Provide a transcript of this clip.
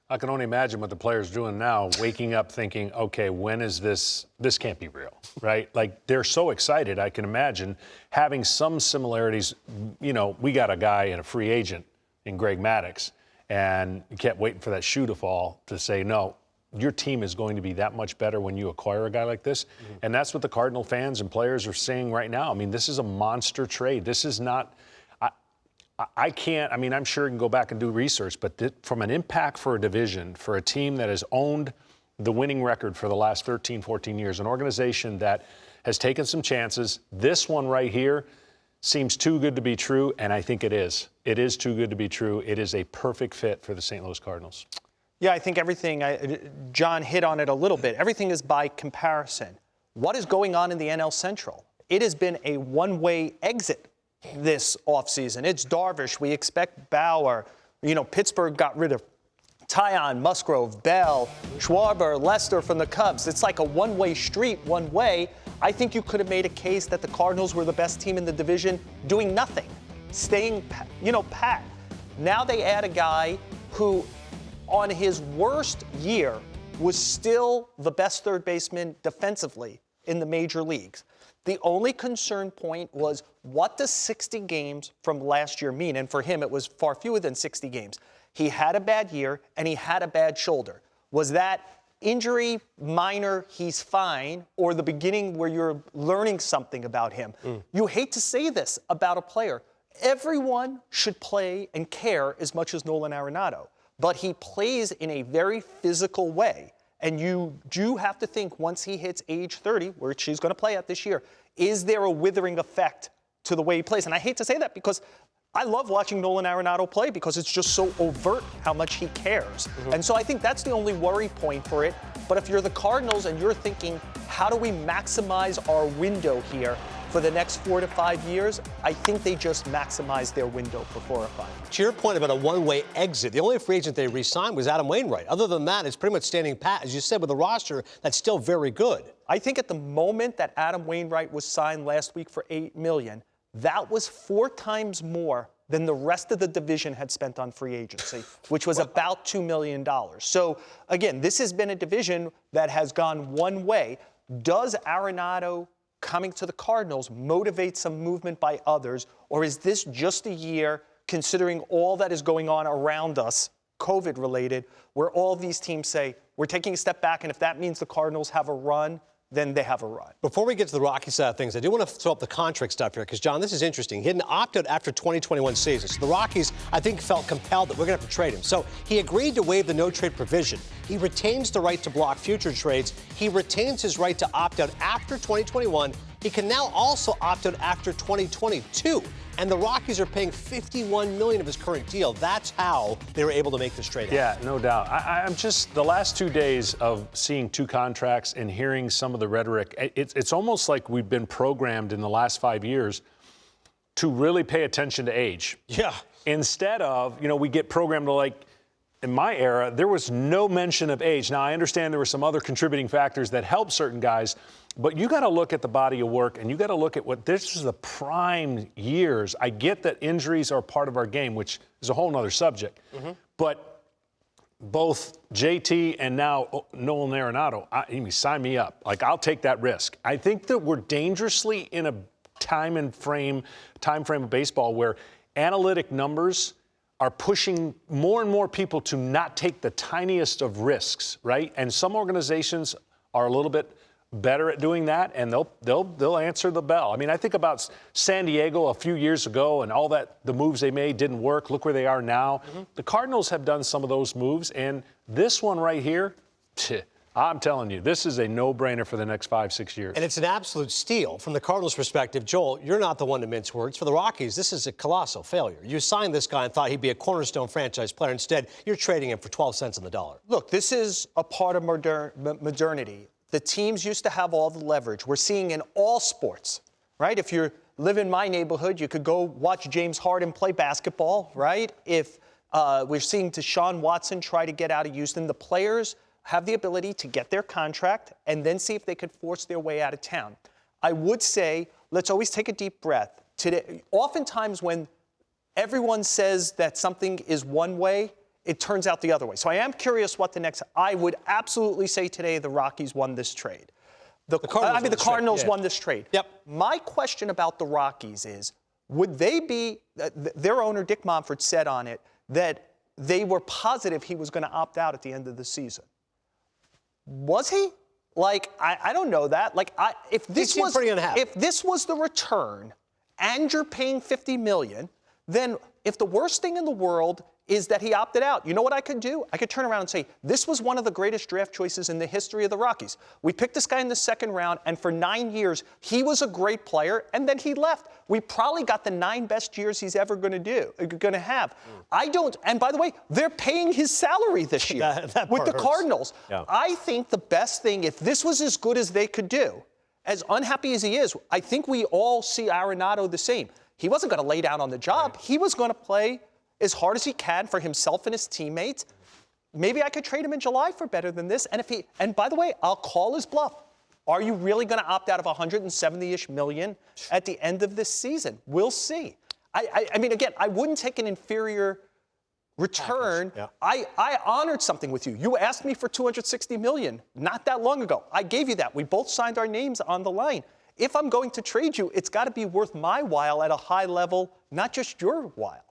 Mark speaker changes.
Speaker 1: I can only imagine what the players doing now, waking up thinking, okay, when is this? This can't be real, right? Like, they're so excited. I can imagine having some similarities. You know, we got a guy and a free agent in Greg Maddux, and you kept waiting for that shoe to fall to say, no, your team is going to be that much better when you acquire a guy like this. Mm-hmm. And that's what the Cardinal fans and players are saying right now. I mean, this is a monster trade. This is not. I can't, I mean, I'm sure you can go back and do research, but from an impact for a division, for a team that has owned the winning record for the last 13, 14 years, an organization that has taken some chances, this one right here seems too good to be true, and I think it is. It is too good to be true. It is a perfect fit for the St. Louis Cardinals.
Speaker 2: Yeah, I think everything, John hit on it a little bit. Everything is by comparison. What is going on in the NL Central? It has been a one-way exit this offseason. It's Darvish. We expect Bauer. You know, Pittsburgh got rid of Tyon, Musgrove, Bell, Schwarber, Lester from the Cubs. It's like a one-way street, one way. I think you could have made a case that the Cardinals were the best team in the division doing nothing, staying, pat. Now they add a guy who, on his worst year, was still the best third baseman defensively in the major leagues. The only concern point was, what does 60 games from last year mean? And for him, it was far fewer than 60 games. He had a bad year, and he had a bad shoulder. Was that injury minor, he's fine, or the beginning where you're learning something about him? You hate to say this about a player. Everyone should play and care as much as Nolan Arenado, but he plays in a very physical way. And you do have to think, once he hits age 30, which he's going to play at this year, is there a withering effect to the way he plays? And I hate to say that because I love watching Nolan Arenado play because it's just so overt how much he cares. And so I think that's the only worry point for it. But if you're the Cardinals and you're thinking, how do we maximize our window here for the next 4 to 5 years, I think they just maximize their window for 4 or 5.
Speaker 3: To your point about a one-way exit, the only free agent they re-signed was Adam Wainwright. Other than that, it's pretty much standing pat, as you said, with a roster that's still very good.
Speaker 2: I think at the moment that Adam Wainwright was signed last week for $8 million, that was 4 times more than the rest of the division had spent on free agency, which was about $2 million. So, again, this has been a division that has gone one way. Does Arenado coming to the Cardinals motivate some movement by others, or is this just a year, considering all that is going on around us, COVID-related, where all these teams say, we're taking a step back, and if that means the Cardinals have a run, then they have a run.
Speaker 3: Before we get to the Rocky side of things, I do want to throw up the contract stuff here, because, John, this is interesting. He had an opt-out after 2021 season, so the Rockies, I think, felt compelled that we're going to have to trade him. So he agreed to waive the no-trade provision. He retains the right to block future trades. He retains his right to opt out after 2021. He can now also opt out after 2022. And the Rockies are paying $51 million of his current deal. That's how they were able to make this trade.
Speaker 1: Yeah, no doubt. I'm just, the last 2 days of seeing 2 contracts and hearing some of the rhetoric, it's almost like we've been programmed in the last 5 years to really pay attention to age.
Speaker 3: Yeah.
Speaker 1: Instead of, we get programmed to, like, in my era, there was no mention of age. Now, I understand there were some other contributing factors that helped certain guys, but you got to look at the body of work, and you got to look at what this is the prime years. I get that injuries are part of our game, which is a whole nother subject. But both JT and now Nolan Arenado, sign me up. Like, I'll take that risk. I think that we're dangerously in a time frame of baseball where analytic numbers are pushing more and more people to not take the tiniest of risks, right? And some organizations are a little bit better at doing that, and they'll answer the bell. I mean, I think about San Diego a few years ago and all that, the moves they made didn't work. Look where they are now. The Cardinals have done some of those moves, and this one right here, I'm telling you, this is a no-brainer for the next 5-6 years.
Speaker 3: And it's an absolute steal. From the Cardinals' perspective, Joel, you're not the one to mince words. For the Rockies, this is a colossal failure. You signed this guy and thought he'd be a cornerstone franchise player. Instead, you're trading him for 12 cents on the dollar.
Speaker 2: Look, this is a part of modernity. The teams used to have all the leverage. We're seeing in all sports, right? If you live in my neighborhood, you could go watch James Harden play basketball, right? If we're seeing Deshaun Watson try to get out of Houston, the players have the ability to get their contract and then see if they could force their way out of town. I would say, let's always take a deep breath. Today, oftentimes when everyone says that something is one way, it turns out the other way. So I am curious what the next. I would absolutely say today the Rockies won this trade. The Cardinals won this trade.
Speaker 3: Yep.
Speaker 2: My question about the Rockies is, would they be? Their owner Dick Monfort said on it that they were positive he was going to opt out at the end of the season. Was he? Like, I don't know that. Like, if this was the return, and you're paying $50 million, then if the worst thing in the world is that he opted out, you know what I could do? I could turn around and say, this was one of the greatest draft choices in the history of the Rockies. We picked this guy in the second round, and for 9 years, he was a great player, and then he left. We probably got the 9 best years he's ever going to have. I don't, and by the way, they're paying his salary this year
Speaker 3: that
Speaker 2: with the
Speaker 3: hurts.
Speaker 2: Cardinals.
Speaker 3: Yeah.
Speaker 2: I think the best thing, if this was as good as they could do, as unhappy as he is, I think we all see Arenado the same. He wasn't going to lay down on the job. Right. He was going to play as hard as he can for himself and his teammates. Maybe I could trade him in July for better than this. And by the way, I'll call his bluff. Are you really going to opt out of $170-ish million at the end of this season? We'll see. I mean, again, I wouldn't take an inferior return. Yeah. I honored something with you. You asked me for $260 million not that long ago. I gave you that. We both signed our names on the line. If I'm going to trade you, it's got to be worth my while at a high level, not just your while.